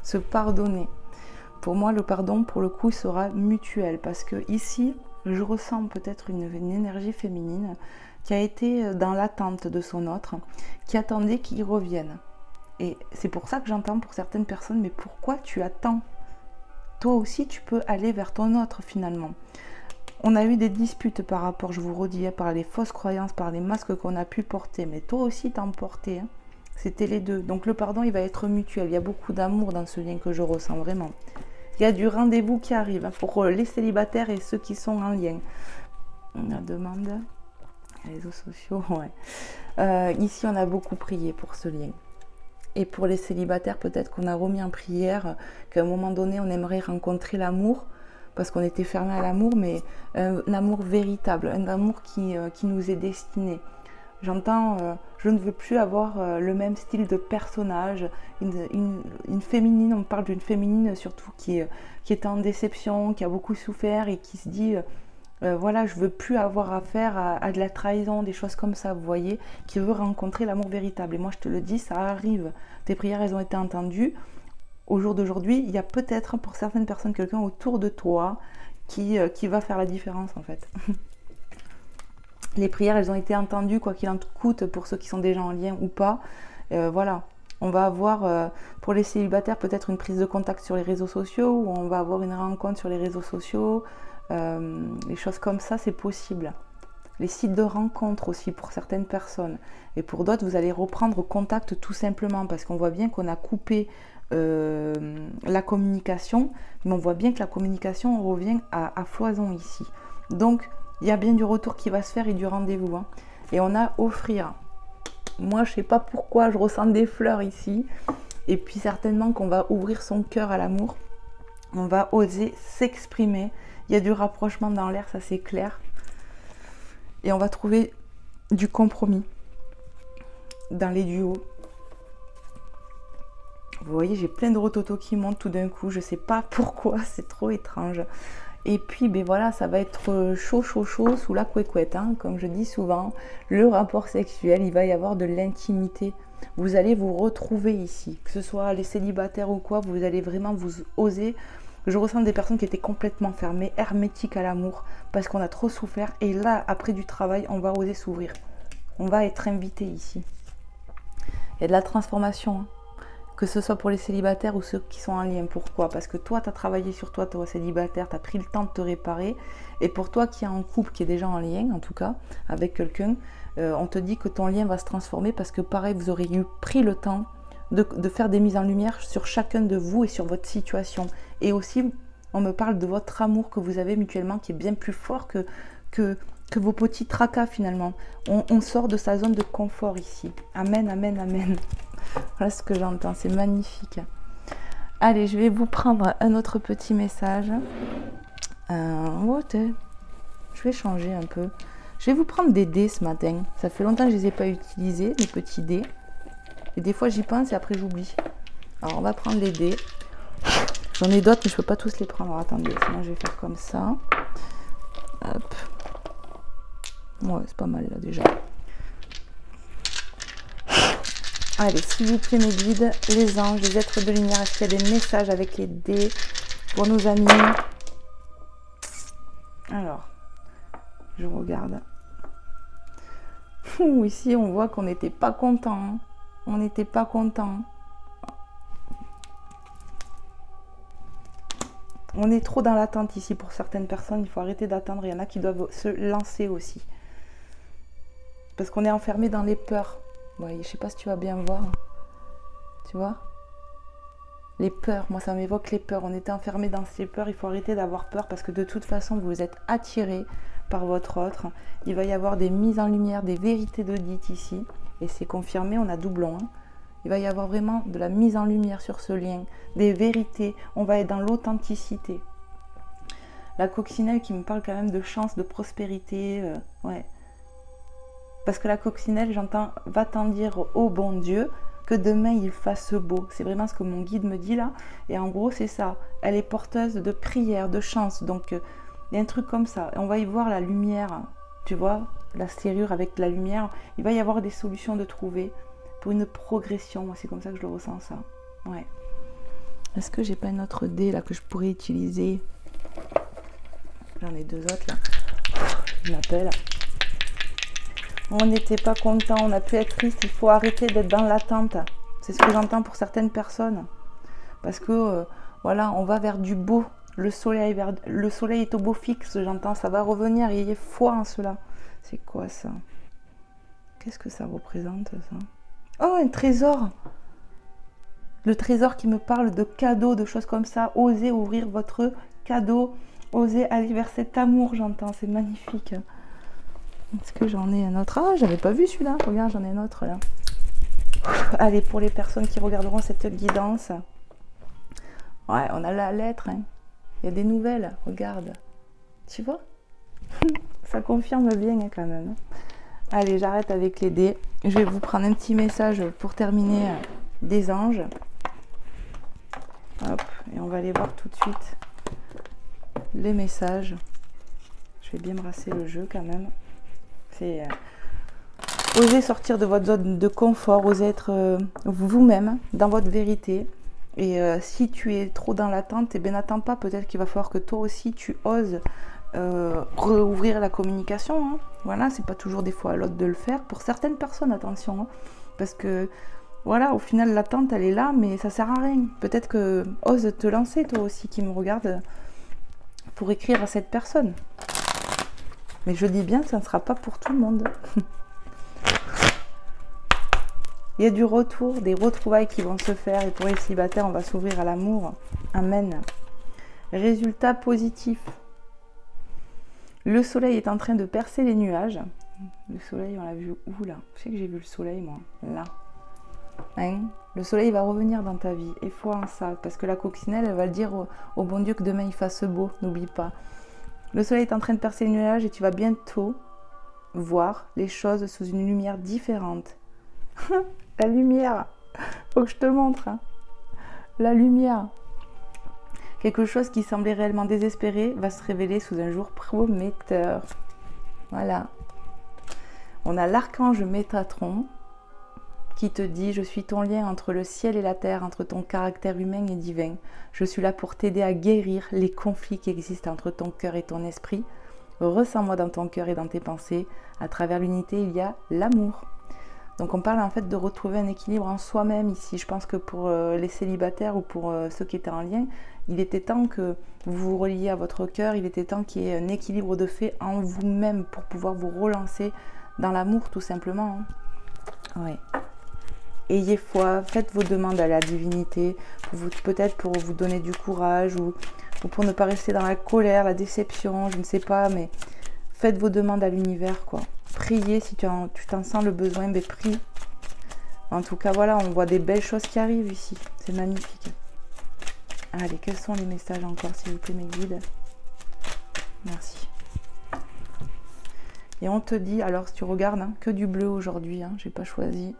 se pardonner. Pour moi, le pardon, pour le coup, sera mutuel. Parce que ici, je ressens peut-être une énergie féminine qui a été dans l'attente de son autre, qui attendait qu'il revienne. Et c'est pour ça que j'entends pour certaines personnes, mais pourquoi tu attends? Toi aussi, tu peux aller vers ton autre finalement. On a eu des disputes par rapport, je vous redis, par les fausses croyances, par les masques qu'on a pu porter. Mais toi aussi, t'en portais. C'était les deux. Donc le pardon, il va être mutuel. Il y a beaucoup d'amour dans ce lien que je ressens vraiment. Il y a du rendez-vous qui arrive pour les célibataires et ceux qui sont en lien. On demande les réseaux sociaux, ouais. Ici, on a beaucoup prié pour ce lien. Et pour les célibataires, peut-être qu'on a remis en prière qu'à un moment donné, on aimerait rencontrer l'amour, parce qu'on était fermé à l'amour, mais un amour véritable, un amour qui nous est destiné. J'entends, je ne veux plus avoir le même style de personnage, une féminine, on parle d'une féminine surtout qui est en déception, qui a beaucoup souffert et qui se dit, voilà, je veux plus avoir affaire à de la trahison, des choses comme ça, vous voyez, qui veut rencontrer l'amour véritable. Et moi je te le dis, ça arrive, tes prières elles ont été entendues. Au jour d'aujourd'hui, il y a peut-être pour certaines personnes quelqu'un autour de toi qui va faire la différence en fait. Les prières, elles ont été entendues, quoi qu'il en coûte, pour ceux qui sont déjà en lien ou pas. Voilà, on va avoir, pour les célibataires, peut-être une prise de contact sur les réseaux sociaux, ou on va avoir une rencontre sur les réseaux sociaux. Les choses comme ça, c'est possible. Les sites de rencontres aussi, pour certaines personnes. Et pour d'autres, vous allez reprendre contact tout simplement, parce qu'on voit bien qu'on a coupé la communication, mais on voit bien que la communication revient à foison ici. Donc, il y a bien du retour qui va se faire et du rendez-vous. Et on a offrir. Moi, je sais pas pourquoi, je ressens des fleurs ici. Et puis certainement qu'on va ouvrir son cœur à l'amour. On va oser s'exprimer. Il y a du rapprochement dans l'air, ça c'est clair. Et on va trouver du compromis dans les duos. Vous voyez, j'ai plein de rototos qui montent tout d'un coup. Je sais pas pourquoi, c'est trop étrange. Et puis, ben voilà, ça va être chaud, chaud, chaud sous la couette, hein. Comme je dis souvent, le rapport sexuel, il va y avoir de l'intimité. Vous allez vous retrouver ici, que ce soit les célibataires ou quoi, vous allez vraiment vous oser. Je ressens des personnes qui étaient complètement fermées, hermétiques à l'amour, parce qu'on a trop souffert. Et là, après du travail, on va oser s'ouvrir. On va être invité ici. Il y a de la transformation, hein. Que ce soit pour les célibataires ou ceux qui sont en lien. Pourquoi? Parce que toi, tu as travaillé sur toi, toi célibataire, tu as pris le temps de te réparer. Et pour toi qui est en couple, qui est déjà en lien, en tout cas, avec quelqu'un, on te dit que ton lien va se transformer parce que pareil, vous aurez pris le temps de faire des mises en lumière sur chacun de vous et sur votre situation. Et aussi, on me parle de votre amour que vous avez mutuellement qui est bien plus fort que vos petits tracas finalement. On sort de sa zone de confort ici. Amen, amen, amen. Voilà ce que j'entends, c'est magnifique. Allez, je vais vous prendre un autre petit message. Je vais changer un peu. Je vais vous prendre des dés ce matin. Ça fait longtemps que je ne les ai pas utilisés, mes petits dés. Et des fois j'y pense et après j'oublie. Alors on va prendre les dés. J'en ai d'autres mais je ne peux pas tous les prendre. Alors, attendez, sinon je vais faire comme ça. Hop. Ouais, c'est pas mal là déjà. Allez, s'il vous plaît mes guides, les anges, les êtres de lumière, est-ce qu'il y a des messages avec les dés pour nos amis? Alors, je regarde. Ici, on voit qu'on n'était pas content. Hein. On n'était pas content. On est trop dans l'attente ici pour certaines personnes. Il faut arrêter d'attendre. Il y en a qui doivent se lancer aussi. Parce qu'on est enfermé dans les peurs. Ouais, je ne sais pas si tu vas bien voir. Tu vois? Les peurs, moi ça m'évoque les peurs. On était enfermé dans ces peurs. Il faut arrêter d'avoir peur parce que de toute façon, vous êtes attirés par votre autre. Il va y avoir des mises en lumière, des vérités dites ici. Et c'est confirmé, on a doublon. Hein. Il va y avoir vraiment de la mise en lumière sur ce lien. Des vérités. On va être dans l'authenticité. La coccinelle qui me parle quand même de chance, de prospérité. Ouais. Parce que la coccinelle, j'entends, va t'en dire au bon Dieu que demain il fasse beau. C'est vraiment ce que mon guide me dit là. Et en gros, c'est ça. Elle est porteuse de prière, de chance. Donc, il y a un truc comme ça. Et on va y voir la lumière. Tu vois, la serrure avec la lumière. Il va y avoir des solutions de trouver pour une progression. Moi, c'est comme ça que je le ressens, ça. Ouais. Est-ce que j'ai pas un autre dé là que je pourrais utiliser? J'en ai deux autres là. Je m'appelle. On n'était pas content, on a pu être triste, il faut arrêter d'être dans l'attente. C'est ce que j'entends pour certaines personnes. Parce que, voilà, on va vers du beau. Le soleil est au beau fixe, j'entends, ça va revenir, il y a foi en cela. C'est quoi ça? Qu'est-ce que ça représente, ça? Oh, un trésor! Le trésor qui me parle de cadeaux, de choses comme ça. Osez ouvrir votre cadeau, osez aller vers cet amour, j'entends, c'est magnifique. Est-ce que j'en ai un autre? Ah, j'avais pas vu celui-là. Regarde, j'en ai un autre là. Allez, pour les personnes qui regarderont cette guidance. Ouais, on a la lettre. Hein. Il y a des nouvelles. Regarde. Tu vois? Ça confirme bien hein, quand même. Allez, j'arrête avec les dés. Je vais vous prendre un petit message pour terminer des anges. Hop, et on va aller voir tout de suite les messages. Je vais bien brasser le jeu quand même. C'est oser sortir de votre zone de confort, oser être vous-même dans votre vérité. Et si tu es trop dans l'attente, eh bien n'attends pas, peut-être qu'il va falloir que toi aussi tu oses rouvrir la communication. Hein. Voilà, c'est pas toujours des fois à l'autre de le faire. Pour certaines personnes, attention, hein, parce que voilà, au final l'attente elle est là, mais ça sert à rien. Peut-être que ose te lancer toi aussi qui me regarde pour écrire à cette personne. Mais je dis bien, ça ne sera pas pour tout le monde. Il y a du retour, des retrouvailles qui vont se faire. Et pour les célibataires, on va s'ouvrir à l'amour. Amen. Résultat positif. Le soleil est en train de percer les nuages. Le soleil, on l'a vu où là? Je sais que j'ai vu le soleil moi, là. Hein, le soleil va revenir dans ta vie, et foi en ça, parce que la coccinelle, elle va le dire au bon Dieu que demain il fasse beau, n'oublie pas. Le soleil est en train de percer les nuages et tu vas bientôt voir les choses sous une lumière différente. La lumière, faut que je te montre. Hein. La lumière. Quelque chose qui semblait réellement désespéré va se révéler sous un jour prometteur. Voilà. On a l'archange Métatron qui te dit « Je suis ton lien entre le ciel et la terre, entre ton caractère humain et divin. Je suis là pour t'aider à guérir les conflits qui existent entre ton cœur et ton esprit. Ressens-moi dans ton cœur et dans tes pensées. À travers l'unité, il y a l'amour. » Donc on parle en fait de retrouver un équilibre en soi-même ici. Je pense que pour les célibataires ou pour ceux qui étaient en lien, il était temps que vous vous reliez à votre cœur, il était temps qu'il y ait un équilibre de fait en vous-même pour pouvoir vous relancer dans l'amour tout simplement. Hein. Ouais. Ayez foi, faites vos demandes à la divinité, peut-être pour vous donner du courage ou pour ne pas rester dans la colère, la déception, je ne sais pas, mais faites vos demandes à l'univers, quoi. Priez si tu t'en sens le besoin, mais prie. En tout cas, voilà, on voit des belles choses qui arrivent ici. C'est magnifique. Allez, quels sont les messages encore, s'il vous plaît, mes guides? Merci. Et on te dit, alors si tu regardes, hein, que du bleu aujourd'hui, hein, j'ai pas choisi.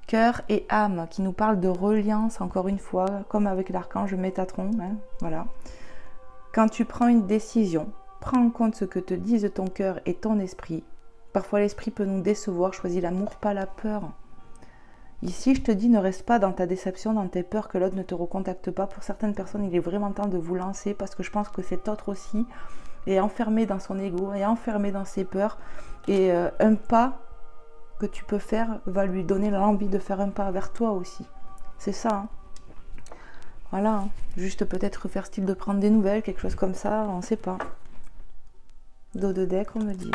Cœur et âme, qui nous parle de reliance, encore une fois, comme avec l'archange Métatron, hein, voilà. Quand tu prends une décision, prends en compte ce que te disent ton cœur et ton esprit. Parfois l'esprit peut nous décevoir, choisis l'amour, pas la peur. Ici, je te dis, ne reste pas dans ta déception, dans tes peurs que l'autre ne te recontacte pas. Pour certaines personnes, il est vraiment temps de vous lancer parce que je pense que cet autre aussi est enfermé dans son ego, est enfermé dans ses peurs. Et un pas que tu peux faire va lui donner l'envie de faire un pas vers toi aussi. C'est ça. Hein. Voilà. Hein. Juste peut-être faire style de prendre des nouvelles, quelque chose comme ça, on ne sait pas. Dos de deck, on me dit.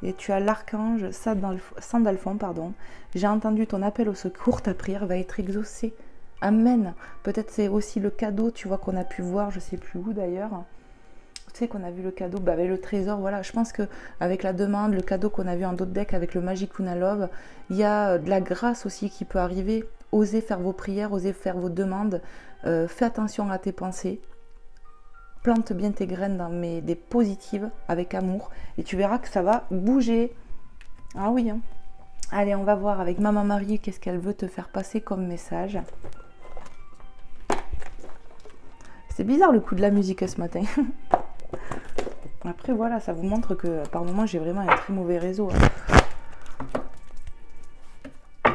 Et tu as l'archange Sandalphon, pardon. J'ai entendu ton appel au secours, ta prière va être exaucée. Amen. Peut-être c'est aussi le cadeau, tu vois, qu'on a pu voir, je sais plus où d'ailleurs. Tu sais qu'on a vu le cadeau, bah, avec le trésor, voilà. Je pense qu'avec la demande, le cadeau qu'on a vu en d'autres decks avec le Magicuna Love, il y a de la grâce aussi qui peut arriver. Osez faire vos prières, osez faire vos demandes. Fais attention à tes pensées. Plante bien tes graines dans des positives avec amour et tu verras que ça va bouger. Ah oui. Hein. Allez, on va voir avec Maman Marie qu'est-ce qu'elle veut te faire passer comme message. C'est bizarre le coup de la musique ce matin. Après voilà, ça vous montre que par moment j'ai vraiment un très mauvais réseau. Hein.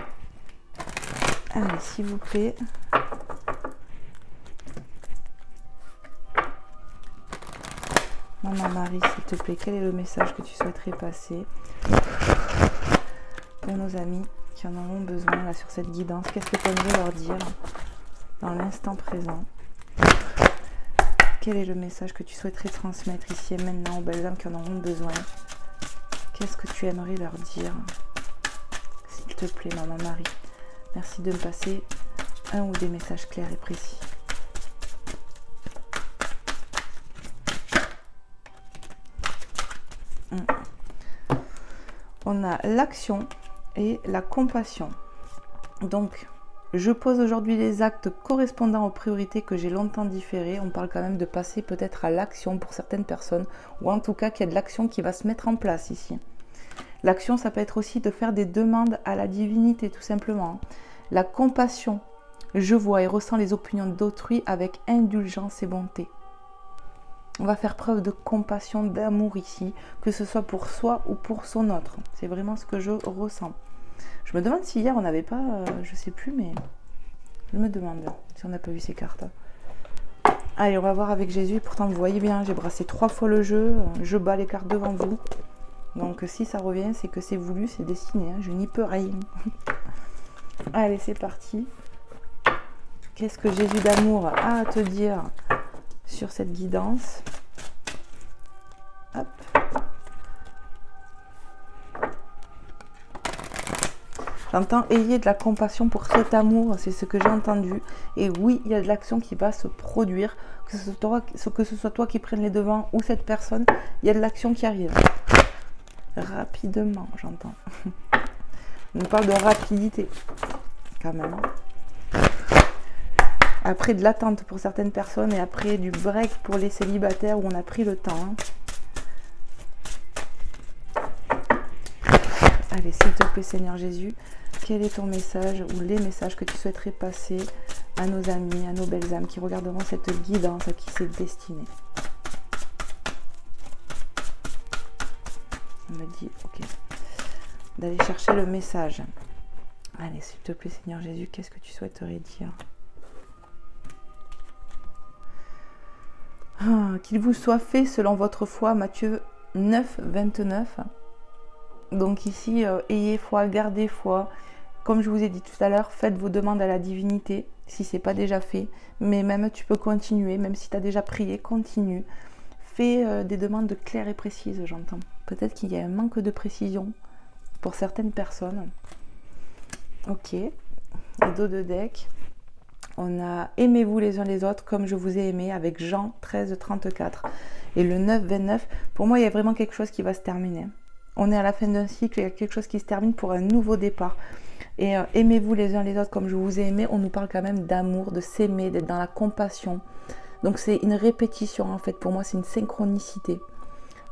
Allez, s'il vous plaît. Maman Marie, s'il te plaît, quel est le message que tu souhaiterais passer pour nos amis qui en auront besoin là sur cette guidance? Qu'est-ce que tu aimerais leur dire dans l'instant présent? Quel est le message que tu souhaiterais transmettre ici et maintenant aux belles âmes qui en auront besoin? Qu'est-ce que tu aimerais leur dire? S'il te plaît, Maman Marie, merci de me passer un ou des messages clairs et précis. On a l'action et la compassion. Donc, je pose aujourd'hui les actes correspondant aux priorités que j'ai longtemps différées. On parle quand même de passer peut-être à l'action pour certaines personnes, ou en tout cas qu'il y a de l'action qui va se mettre en place ici. L'action, ça peut être aussi de faire des demandes à la divinité, tout simplement. La compassion, je vois et ressens les opinions d'autrui avec indulgence et bonté. On va faire preuve de compassion, d'amour ici, que ce soit pour soi ou pour son autre. C'est vraiment ce que je ressens. Je me demande si hier on n'avait pas, je sais plus, mais je me demande si on n'a pas vu ces cartes. Allez, on va voir avec Jésus. Pourtant, vous voyez bien, j'ai brassé 3 fois le jeu. Je bats les cartes devant vous. Donc, si ça revient, c'est que c'est voulu, c'est destiné. Hein, je n'y peux rien. Allez, c'est parti. Qu'est-ce que Jésus d'amour a à te dire sur cette guidance? Hop. J'entends ayez de la compassion pour cet amour, c'est ce que j'ai entendu. Et oui, il y a de l'action qui va se produire, que ce soit toi qui prennes les devants ou cette personne, il y a de l'action qui arrive. rapidement, j'entends. On parle de rapidité, quand même. Après de l'attente pour certaines personnes et après du break pour les célibataires où on a pris le temps. Allez, s'il te plaît, Seigneur Jésus, quel est ton message ou les messages que tu souhaiterais passer à nos amis, à nos belles âmes qui regarderont cette guidance à qui c'est destiné? On me dit, ok, d'aller chercher le message. Allez, s'il te plaît, Seigneur Jésus, qu'est-ce que tu souhaiterais dire? Qu'il vous soit fait selon votre foi, Matthieu 9, 29. Donc ici, ayez foi, gardez foi. Comme je vous ai dit tout à l'heure, faites vos demandes à la divinité, si ce n'est pas déjà fait. Mais même tu peux continuer, même si tu as déjà prié, continue. Fais des demandes claires et précises, j'entends. Peut-être qu'il y a un manque de précision pour certaines personnes. Ok, et dos de deck. On a « Aimez-vous les uns les autres comme je vous ai aimé » avec Jean 13, 34. Et le 9, 29, pour moi, il y a vraiment quelque chose qui va se terminer. On est à la fin d'un cycle, il y a quelque chose qui se termine pour un nouveau départ. Et aimez-vous les uns les autres comme je vous ai aimé, on nous parle quand même d'amour, de s'aimer, d'être dans la compassion. Donc c'est une répétition en fait, pour moi c'est une synchronicité.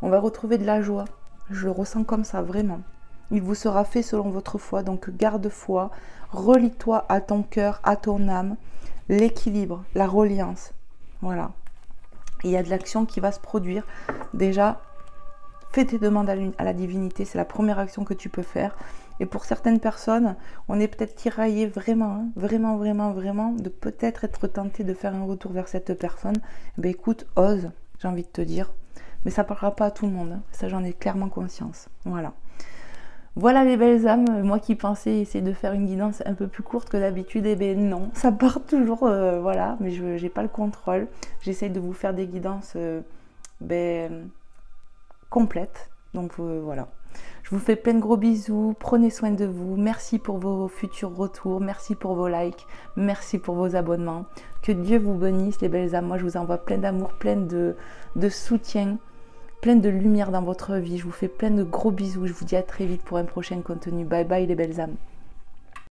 On va retrouver de la joie, je le ressens comme ça vraiment. Il vous sera fait selon votre foi, donc garde foi, relie-toi à ton cœur, à ton âme, l'équilibre, la reliance. Voilà. Il y a de l'action qui va se produire. Déjà, fais tes demandes à la divinité, c'est la première action que tu peux faire. Et pour certaines personnes, on est peut-être tiraillé vraiment, vraiment, de peut-être être tenté de faire un retour vers cette personne. Ben écoute, ose, j'ai envie de te dire. Mais ça ne parlera pas à tout le monde, ça j'en ai clairement conscience. Voilà. Voilà les belles âmes, moi qui pensais essayer de faire une guidance un peu plus courte que d'habitude, et bien non, ça part toujours, voilà, mais je n'ai pas le contrôle. J'essaye de vous faire des guidances complètes, donc voilà. Je vous fais plein de gros bisous, prenez soin de vous, merci pour vos futurs retours, merci pour vos likes, merci pour vos abonnements. Que Dieu vous bénisse les belles âmes, moi je vous envoie plein d'amour, plein de soutien, plein de lumière dans votre vie. Je vous fais plein de gros bisous. Je vous dis à très vite pour un prochain contenu. Bye bye les belles âmes.